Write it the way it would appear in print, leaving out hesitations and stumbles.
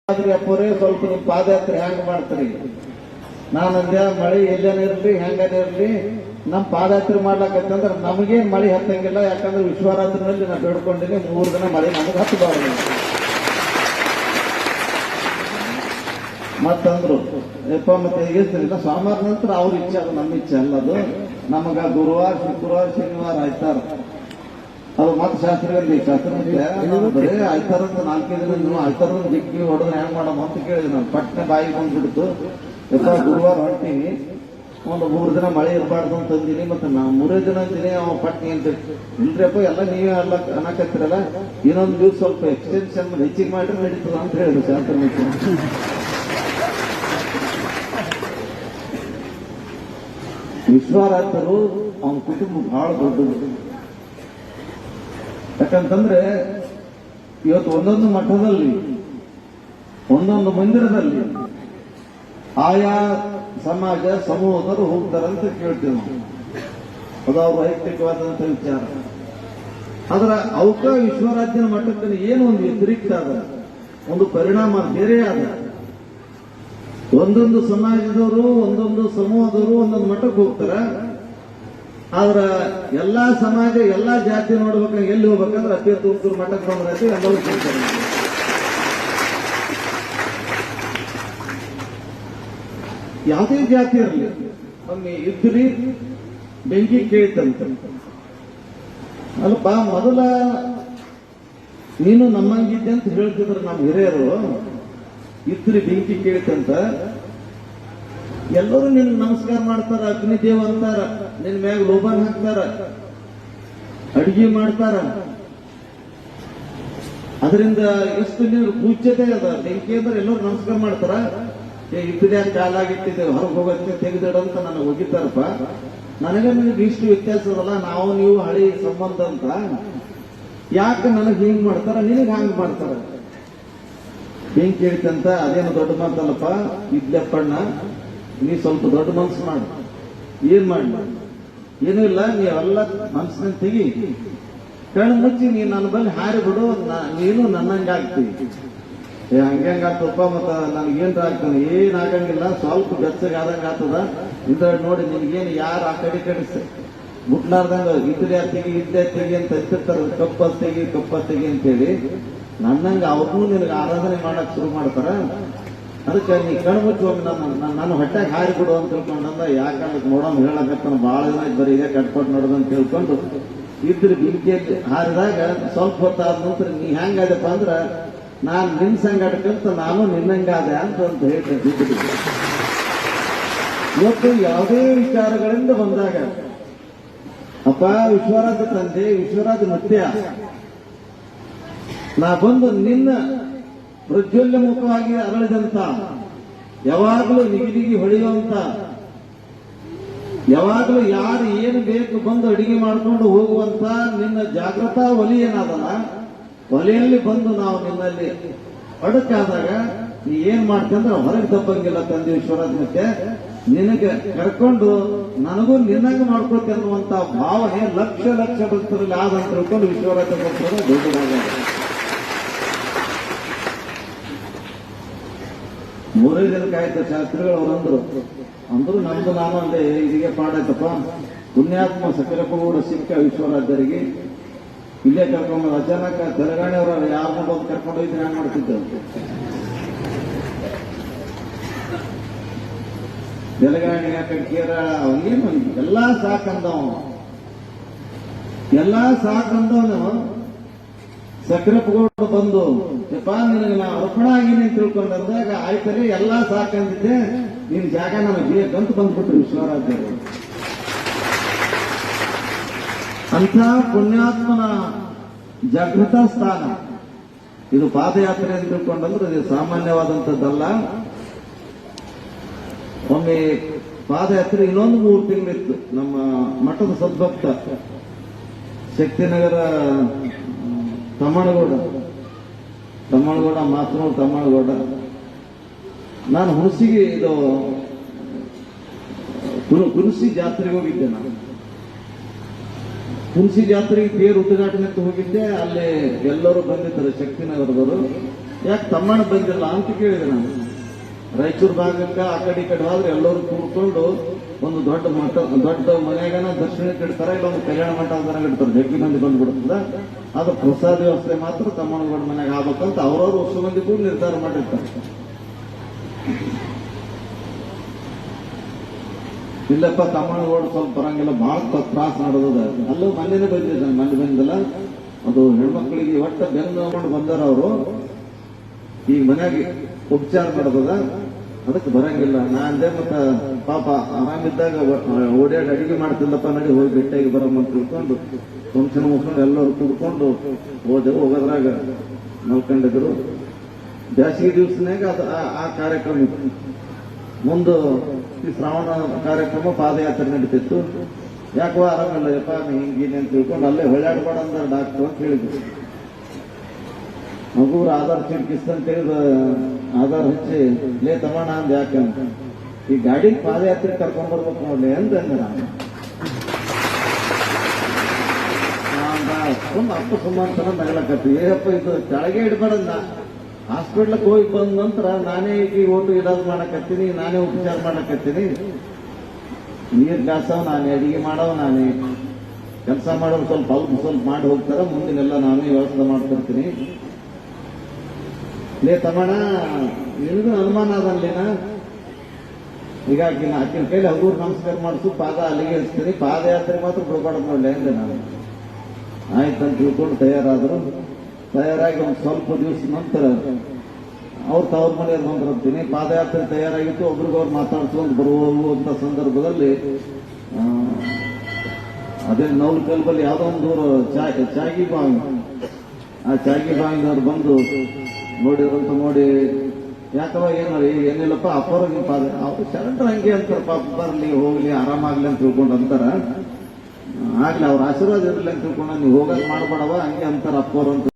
ಅಪ್ಪರೇ ಸ್ವಲ್ಪ ನಿಮ್ ಪಾದಯಾತ್ರೆ ಹೆಂಗ್ ಮಾಡ್ತೀರಿ? ನಾನಂದ್ಯ ಮಳೆ ಎಲ್ಲೇನ ಇರ್ಲಿ ಹೆಂಗನ ಇರ್ಲಿ ನಮ್ ಪಾದಯಾತ್ರೆ ಮಾಡ್ಲಾಕತ್ತಂದ್ರ ನಮಗೇನ್ ಮಳೆ ಹತ್ತಂಗಿಲ್ಲ. ಯಾಕಂದ್ರೆ ವಿಶ್ವರಾತ್ರಿನಲ್ಲಿ ನಾ ಬೇಡ್ಕೊಂಡಿನಿ 3 ದಿನ ಮಳೆ ನಮಗ್ ಹತ್ತಬಾರ್ದು ಮತ್ತಂದ್ರು. ಯಪ್ಪ ಮತ್ತೆ ಹೇಳ್ತಿಲ್ಲ ಸೋಮವಾರ ನಂತರ ಅವ್ರ ಇಚ್ಛೆ, ಅದು ನಮ್ಮ ಇಚ್ಛೆ ಅಲ್ಲದು. ನಮಗ ಗುರುವಾರ ಶುಕ್ರವಾರ ಶನಿವಾರ ಆಯ್ತಾರ ಅದು ಮತ್ತೆ ಶಾಸ್ತ್ರಗಳಲ್ಲಿ ಶಾಸ್ತ್ರ ಬರೇ ಆಯ್ತಾರ ಅಂತ 4 ದಿನ ನೀವು ಆಯ್ತಾರ ದಿಕ್ಕಿ ಹೊಡೆದ್ರೆ ಹೆಂಗ್ ಮಾಡಮ್ಮ ಅಂತ ಕೇಳಿದ್ವಿ. ನಾನು ಪಟ್ನೆ ಬಾಯಿಗೆ ಬಂದ್ಬಿಡ್ತು. ಯಪ್ಪ ಗುರುವಾರ ಹೊಂಟೀನಿ, ಒಂದು 3 ದಿನ ಮಳೆ ಇರಬಾರ್ದು ಅಂತ ಅಂದಿನಿ. ಮತ್ತೆ ನಾವು 3 ದಿನ ಅಂದಿನಿ. ಅವ ಪಟ್ನಿ ಅಂತ ಇಲ್ರಿಯಪ್ಪ ಎಲ್ಲ ನೀವೇ ಅಲ್ಲ ಅನ್ನಕತ್ತಿರಲ್ಲ, ಇನ್ನೊಂದು ದಿವ್ಸ ಸ್ವಲ್ಪ ಎಕ್ಸ್ಟೆನ್ಷನ್ ಹೆಚ್ಚಿಗೆ ಮಾಡ್ರೆ ನಡೀತದ ಅಂತ ಹೇಳಿದ್ರು ಶಾಸ್ತ್ರ. ವಿಶ್ವರಾತ್ರು ಅವನ ಕುಟುಂಬ ಬಹಳ ದೊಡ್ಡದು. ಯಾಕಂತಂದ್ರೆ ಇವತ್ತು ಒಂದೊಂದು ಮಠದಲ್ಲಿ ಒಂದೊಂದು ಮಂದಿರದಲ್ಲಿ ಆಯಾ ಸಮಾಜ ಸಮೂಹದರು ಹೋಗ್ತಾರಂತ ಕೇಳ್ತೇವೆ ನಾವು. ಅದು ಅವ್ರ ವೈಯಕ್ತಿಕವಾದಂತ ವಿಚಾರ. ಆದ್ರ ಅವಕ ವಿಶ್ವರಾಜ್ಯನ ಮಟ್ಟದಲ್ಲಿ ಏನು ಒಂದು ವ್ಯತಿರಿಕ್ತ ಅದ, ಒಂದು ಪರಿಣಾಮ ಬೇರೆ ಅದ. ಒಂದೊಂದು ಸಮಾಜದವರು ಒಂದೊಂದು ಸಮೂಹದವರು ಒಂದೊಂದು ಮಠಕ್ಕೆ ಹೋಗ್ತಾರ. ಆದ್ರ ಎಲ್ಲಾ ಸಮಾಜ ಎಲ್ಲಾ ಜಾತಿ ನೋಡ್ಬೇಕಂದ್ರೆ ಎಲ್ಲಿ ಹೋಗ್ಬೇಕಂದ್ರೆ ಅತಿ ತುಮಕೂರು ಮಠಕ್ಕೆ ಬಂದ್ರೆ ಎಲ್ಲರೂ ಹೋಗ್ತಾರೆ. ಯಾವುದೇ ಜಾತಿ ಇರಲಿ, ಒಮ್ಮೆ ಇದ್ರಿ ಬೆಂಕಿ ಕೇಳಿತಂತ ಅಲ್ಪ ಮೊದಲ ನೀನು ನಮ್ಮಂಗಿದ್ದೆ ಅಂತ ಹೇಳ್ತಿದ್ರು ನಮ್ಮ ಹಿರಿಯರು. ಇದ್ರಿ ಬೆಂಕಿ ಕೇಳಿತಂತ ಎಲ್ಲರೂ ನಿನ್ ನಮಸ್ಕಾರ ಮಾಡ್ತಾರ, ಅಗ್ನಿದೇವ ಅಂತಾರ, ನಿನ್ ಮ್ಯಾಗ ಲೋಬಾನ್ ಹಾಕ್ತಾರ, ಅಡಿಗೆ ಮಾಡ್ತಾರ. ಅದರಿಂದ ಎಷ್ಟು ನೀವು ಪೂಜ್ಯತೆ ಅದ. ಬೆಂಕಿ ಅಂದ್ರೆ ಎಲ್ಲರೂ ನಮಸ್ಕಾರ ಮಾಡ್ತಾರ. ಇದ್ದೇ ಕಾಲಾಗಿಟ್ಟಿದ್ದೇವೆ ಹೊರಗೆ ಹೋಗೋದಕ್ಕೆ ತೆಗೆದಿಡಂತ ನನಗೆ ಹೋಗಿದ್ದಾರಪ್ಪ. ನನಗೆ ನಿನಗೆ ಇಷ್ಟು ವ್ಯತ್ಯಾಸ ಅದಲ್ಲ, ನಾವು ನೀವು ಹಳಿ ಸಂಬಂಧ ಅಂತ. ಯಾಕೆ ನನಗೆ ಹಿಂಗ್ ಮಾಡ್ತಾರ, ನಿನಗೆ ಹಂಗ್ ಮಾಡ್ತಾರ? ಬೆಂಕಿ ಹೇಳಿತಂತ ಅದೇನು ದೊಡ್ಡ ಮಾತಲ್ಲಪ್ಪ. ಇದ್ಲೆಪ್ಪಣ್ಣ ನೀ ಸ್ವಲ್ಪ ದೊಡ್ಡ ಮನ್ಸು ಮಾಡು. ಏನ್ ಮಾಡಿ? ಏನೂ ಇಲ್ಲ, ನೀವೆಲ್ಲ ಮನ್ಸಿನ ತೆಗಿ, ಕಣ್ಣು ಮುಚ್ಚಿ ನೀ ನನ್ನ ಬಳಿ ಹಾರಿ ಬಿಡು, ನೀನು ನನ್ನಂಗ ಆಗ್ತೀವಿ. ಹಂಗಂಗ ಆಗ್ತಪ್ಪ. ಮತ್ತ ನನಗೇನ್ರ ಆಗ್ತಾನೆ? ಏನ್ ಆಗಂಗಿಲ್ಲ, ಸ್ವಲ್ಪ ಬೆಚ್ಚಗೆ ಆದಂಗ ಆಗ್ತದ. ಇಂದ ನೋಡಿ ನಿನ್ಗೇನು ಯಾರು ಆ ಕಡೆ ಮುಟ್ಲಾರ್ದಂಗ ಇದ್ದೇ ತೆಗಿ ಇದ್ದೇ ತೆಗಿ ಅಂತ ಎತ್ತಿರ್ತಾರ. ಕಪ್ಪ ತೆಗಿ ಅಂತೇಳಿ ನನ್ನಂಗ ಅವ್ರನ್ನೂ ನಿನಗೆ ಆರಾಧನೆ ಮಾಡಕ್ ಶುರು ಮಾಡ್ತಾರ. ಅದಕ್ಕೆ ನೀ ಕಣ್ಣು ಮುಚ್ಚಿ ಹೋಗಿ ನನ್ನ ಹೊಟ್ಟೆಗೆ ಹಾರಿ ಬಿಡು ಅಂತ ತಿಳ್ಕೊಂಡಂದ. ಯಾಕಂದ್ರೆ ನೋಡೋಣ ಹೇಳಕತ್ತಾನ ಭಾಳ ದಿನ ಬರೀ ಇದೆ ಕಟ್ಪಟ್ಟು ನೋಡೋದಂತ ತಿಳ್ಕೊಂಡು ಇದ್ರ ಬೆಂಕಿಯಲ್ಲಿ ಹಾರಿದಾಗ ಸ್ವಲ್ಪ ಹೊತ್ತಾದ ನಂತರ ನೀ ಹೆಂಗಾದಪ್ಪ ಅಂದ್ರ ನಾನ್ ನಿನ್ ಸಂಗಟಕ್ಕಂತ ನಾನು ನಿನ್ನಂಗಾದೆ ಅಂತ ಹೇಳ್ತೇನೆ. ಇವತ್ತು ಯಾವುದೇ ವಿಚಾರಗಳಿಂದ ಬಂದಾಗ ಅಪ್ಪ ವಿಶ್ವರಾಜ ತಂದೆ, ವಿಶ್ವರಾಜ ಮಧ್ಯ ನಾ ಬಂದು ನಿನ್ನ ಪ್ರಜ್ವಲ್ಯ ಮುಖವಾಗಿ ಅರಳಿದಂತ, ಯಾವಾಗಲೂ ನಿಗಿಲಿಗಿ ಹೊಳೆಯುವಂತ, ಯಾವಾಗಲೂ ಯಾರು ಏನು ಬೇಕು ಬಂದು ಅಡಿಗೆ ಮಾಡಿಕೊಂಡು ಹೋಗುವಂತ ನಿನ್ನ ಜಾಗೃತಾ ಒಲಿ ಏನಾದಲ್ಲ, ಒಲೆಯಲ್ಲಿ ಬಂದು ನಾವು ನಿನ್ನಲ್ಲಿ ಅಡಕಾದಾಗ ನೀ ಏನ್ ಮಾಡ್ತಂದ್ರೆ ಹೊರಗೆ ತಪ್ಪಂಗಿಲ್ಲ ತಂದೆ ವಿಶ್ವರಾಜ್. ಮತ್ತೆ ನಿನಗೆ ಕರ್ಕೊಂಡು ನನಗೂ ನಿನ್ನಂಗೆ ಮಾಡ್ಕೊಳ್ತೆ ಅನ್ನುವಂತ ಭಾವನೆ ಲಕ್ಷ ಭಕ್ತರಲ್ಲಿ ಆದಂತ ತಿಳ್ಕೊಂಡು ವಿಶ್ವರಾಜ ಭಕ್ತರ ದೊಡ್ಡದಾಗ 3 ದಿನಕ್ಕೆ ಆಯ್ತು ಶಾಸ್ತ್ರಿಗಳು ಅವರಂದ್ರು. ಅಂದ್ರು ನಮ್ದು ನಾನು ಅಂದ್ರೆ ಇದಕ್ಕೆ ಪಾಡಾಯ್ತಪ್ಪ. ಪುಣ್ಯಾತ್ಮ ಸಕಲಪ್ಪ ಕೂಡ ಸಿಕ್ಕ ವಿಶ್ವರಾಜರಿಗೆ ಇಲ್ಲೇ ಕರ್ಕೊಂಡು ಅಚಾನಕ ತೆಲಂಗಾಣಿಯವರು ಯಾರನ್ನ ಬಂದು ಕರ್ಕೊಂಡು ಹೋಯ್ತು ಹ್ಯಾಂಗ್ ಮಾಡ್ತಿದ್ದರು. ತೆಲಂಗಾಣಿ ಕೇರಳ ಅವನೇನು ಎಲ್ಲಾ ಸಾಕಂದವನು ಸಕ್ರಪ್ಪಗೌಡ ಬಂದು ಯಪ್ಪ ನಿನಗೆ ನಾ ಅರ್ಪಣ ಆಗಿನಿ ಅಂತ ತಿಳ್ಕೊಂಡಂದಾಗ ಆಯ್ತಲ್ಲಿ ಎಲ್ಲಾ ಸಾಕಂದಿದ್ದೆ, ನಿನ್ ಜಾಗ ನನಗೆ ಬೇಕಂತ ಬಂದ್ಬಿಟ್ರು ವಿಶ್ವರಾಜರು. ಅಂಥ ಪುಣ್ಯಾತ್ಮನ ಜಾಗೃತ ಸ್ಥಾನ ಇದು. ಪಾದಯಾತ್ರೆ ಅಂತ ತಿಳ್ಕೊಂಡಂದ್ರೆ ಇದು ಸಾಮಾನ್ಯವಾದಂಥದ್ದಲ್ಲ. ಒಮ್ಮೆ ಪಾದಯಾತ್ರೆ ಇನ್ನೊಂದು 3 ತಿಂಗಳಿತ್ತು. ನಮ್ಮ ಮಠದ ಸದ್ಭಕ್ತ ಶಕ್ತಿನಗರ ತಮ್ಮನಗೌಡ ಮಾತನೂರು ತಮ್ಮನಗೌಡ, ನಾನು ಹುಣಸಿಗೆ ಇದು ಕುರುಸಿ ಜಾತ್ರೆಗೆ ಹೋಗಿದ್ದೆ. ನಾನು ಹುಣಸಿ ಜಾತ್ರೆಗೆ ತೇರು ಉದ್ಘಾಟನೆಗೆ ಹೋಗಿದ್ದೆ. ಅಲ್ಲಿ ಎಲ್ಲರೂ ಬಂದಿದ್ದಾರೆ ಶಕ್ತಿನಗರದವರು. ಯಾಕೆ ತಮ್ಮಣ್ಣ ಬಂದಿಲ್ಲ ಅಂತ ಕೇಳಿದೆ ನಾನು. ರಾಯಚೂರು ಭಾಗಕ್ಕೆ ಆ ಕಡೆ ಈ ಕಡೆ ಹೋದ್ರೆ ಎಲ್ಲರೂ ಕೂಡ್ಕೊಂಡು ಒಂದು ದೊಡ್ಡ ಮಠ, ದೊಡ್ಡ ಮನೆಯಾಗನ ದರ್ಶನಕ್ಕೆ ಇಡ್ತಾರೆ, ಇಲ್ಲ ಒಂದು ಕಲ್ಯಾಣ ಮಂಟಪದಾಗ ಇಡ್ತಾರೆ, ಜಗ್ಗಿ ಮಂದಿ ಬಂದ್ಬಿಡ್ತದ. ಅದು ಪ್ರಸಾದ ವ್ಯವಸ್ಥೆ ಮಾತ್ರ ತಮ್ಮಣ್ಣಗೌಡ ಮನೆಯಾಗ ಆಗ್ಬೇಕಂತ ಅವ್ರವ್ರು ಹೊಸ ಮಂದಿ ಕೂಡ ನಿರ್ಧಾರ ಮಾಡಿರ್ತಾರೆ. ಇಲ್ಲಪ್ಪ ತಮ್ಮಣ್ಣಗೌಡ ಸ್ವಲ್ಪ ಬರಂಗಿಲ್ಲ, ಬಹಳ ತ್ರಾಸ ನಡೆದದ. ಅಲ್ಲೂ ಮನೇನೆ ಬಂದಿದ್ದ, ಮನೆ ಬಂದಿಲ್ಲ. ಅದು ಹೆಣ್ಮಕ್ಳಿಗೆ ಒಟ್ಟ ಬೆನ್ನು ನೋಡ್ಕೊಂಡು ಬಂದಾರ ಅವರು. ಈ ಮನೆಯಾಗಿ ಉಪಚಾರ ನಡೆದದ, ಅದಕ್ಕೆ ಬರಂಗಿಲ್ಲ. ನಾ ಅಂದೆ ಮತ್ತ ಪಾಪ ಆರಾಮಿದ್ದಾಗ ಓಡಾಡಿ ಅಡಿಗೆ ಮಾಡ್ತಿಲ್ಲಪ್ಪ, ನಡಿ ಹೋಗಿ ಭೇಟಿಯಾಗಿ ಬರಮ್ಮ ಅಂತ ತಿಳ್ಕೊಂಡು ಫಂಕ್ಷನ್ ಮುಗಿಸ್ಕೊಂಡು ಎಲ್ಲರೂ ಕೂಡ್ಕೊಂಡು ಹೋಗೋದ್ರಾಗ ಮಲ್ಕೊಂಡಿದ್ರು. ಬ್ಯಾಸಿಗೆ ದಿವಸನಾಗ ಆ ಕಾರ್ಯಕ್ರಮ ಇತ್ತು. ಮುಂದೆ ಈ ಶ್ರಾವಣ ಕಾರ್ಯಕ್ರಮ ಪಾದಯಾತ್ರೆ ನಡೀತಿತ್ತು. ಯಾಕೋ ಆರಾಮಿಲ್ಲ ಯಪ್ಪ ಹಿಂಗೀನಿ ಅಂತ ತಿಳ್ಕೊಂಡು ಅಲ್ಲೇ ಹೊಳ್ಳಾಡ್ಬೇಡ ಅಂದ್ರೆ ಡಾಕ್ಟರ್ ಅಂತ ಹೇಳಿದ್ರು. ಮಗುವ್ರ ಆಧಾರ್ ಚೀಟ್ ಕಿಸ್ತಂತ ಹೇಳಿದ ಆಧಾರ್ ಹಚ್ಚಿ ಲೇ ತಗೋಣ ಅಂದ್. ಯಾಕಂತ ಈ ಗಾಡಿ ಪಾದಯಾತ್ರೆ ಕರ್ಕೊಂಡ್ ಬರ್ಬೇಕು ನೋಡ್ಲಿ ಅಂತಂದೆ ನಾನು. ಅಪ್ಪ ಸುಮ್ಮಂತ ನಗಲಕತ್ತಿ. ಏಯಪ್ಪ ಇದು ಕೆಳಗೆ ಇಡ್ಬೇಡಂದ. ಹಾಸ್ಪಿಟ್ಲಕ್ಕೆ ಹೋಗಿ ಬಂದ ನಂತರ ನಾನೇ ಈಗ ಓಟು ಇಡೋದು ಮಾಡಕತ್ತೀನಿ, ನಾನೇ ಉಪಚಾರ ಮಾಡಕತ್ತೀನಿ. ನೀರ್ ಕಾಸವ್ ನಾನೇ, ಅಡಿಗೆ ಮಾಡವ್ ನಾನೇ, ಕೆಲಸ ಮಾಡೋರು ಸ್ವಲ್ಪ ಸ್ವಲ್ಪ ಮಾಡಿ ಹೋಗ್ತಾರ, ಮುಂದಿನೆಲ್ಲ ನಾನೇ ವ್ಯವಸ್ಥೆ ಮಾಡ್ತಿರ್ತೀನಿ. ಲೇ ತಮ್ಮಣ್ಣ ನಿನಗೂ ಅನುಮಾನ ಅದಲ್ಲೇನ, ಹೀಗಾಗಿ ಆಕಿನ ಕೈಲಿ ಹಗೂರು ನಮಸ್ಕಾರ ಮಾಡಿಸು, ಪಾದ ಅಲ್ಲಿಗೆ ಇಳಿಸ್ತೀನಿ, ಪಾದಯಾತ್ರೆ ಮಾತ್ರ ಬಿಡ್ಬಾರ್ದು ನೋಡ್ಲಿ ಅಂದೆ ನಾನು. ಆಯ್ತಂತ ತಿಳ್ಕೊಂಡು ತಯಾರಾದ್ರು. ತಯಾರಾಗಿ ಒಂದು ಸ್ವಲ್ಪ ದಿವಸ ನಂತರ ಅವ್ರು ತವ್ರ ಮನೆಯವ್ರು ಬಂದಿರ್ತೀನಿ. ಪಾದಯಾತ್ರೆ ತಯಾರಾಗಿತ್ತು, ಒಬ್ರಿಗವ್ರು ಮಾತಾಡ್ಸ್ಕೊಂಡು ಬರುವಂತ ಸಂದರ್ಭದಲ್ಲಿ ಅದೇ ನೌಲ್ ಕಲ್ಬಲ್ಲಿ ಯಾವ್ದೋ ಒಂದು ದೂರ ಚಾಗಿ ಬಾವಿ, ಆ ಚಾಗಿ ಬಾವಿನವ್ರು ಬಂದು ನೋಡಿದ್ರಂತ. ನೋಡಿ ಯಾಕವ ಏನಿಲ್ಲಪ್ಪ ಅಪ್ಪರ ನಿಮ್ಮ ಪಾದ, ಅವ್ರು ಶರಣರು ಹಂಗೆ ಅಂತಾರೆ, ಪಾಪ ಬರ್ಲಿ ಹೋಗ್ಲಿ ಆರಾಮಾಗ್ಲಿ ಅಂತ ತಿಳ್ಕೊಂಡು ಅಂತಾರ. ಆಗ್ಲಿ ಅವ್ರ ಆಶೀರ್ವಾದ ಇರಲಿ ಅಂತ ತಿಳ್ಕೊಂಡ, ನೀವು ಹೋಗಕ್ ಮಾಡ್ಬೇಡವ ಹಂಗೆ ಅಂತಾರ ಅಪ್ಪರು ಅಂತ.